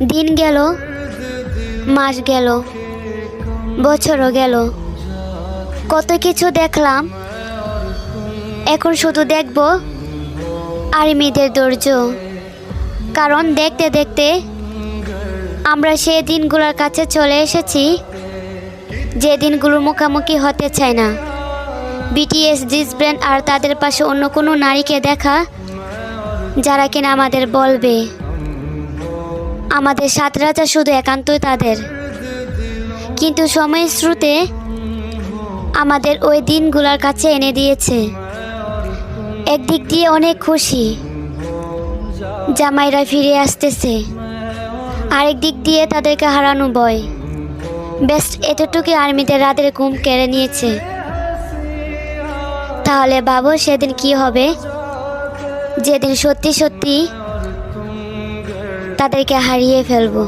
দিন গেল, মাস গেল, বছরও গেল, কত কিছু দেখলাম। এখন শুধু দেখব আর্মিদের ধৈর্য। কারণ দেখতে দেখতে আমরা সেই দিনগুলোর কাছে চলে এসেছি, যে দিনগুলোর মুখোমুখি হতে চায় না। বিটিএস জিসব্র্যান্ড আর তাদের পাশে অন্য কোনো নারীকে দেখা, যারা কিনা আমাদের বলবে আমাদের সাত রাজা শুধু একান্তই তাদের। কিন্তু সময়ের স্রোতে আমাদের ওই দিনগুলোর কাছে এনে দিয়েছে। একদিক দিয়ে অনেক খুশি, জামাইরা ফিরে আসতেছে, আরেক দিক দিয়ে তাদেরকে হারানো ভয়। বেস্ট এতটুকু আর্মিদের রাতের ঘুম কেড়ে নিয়েছে। তাহলে ভাবো সেদিন কি হবে, যেদিন সত্যি সত্যি তাদেরকে হারিয়ে ফেলবো।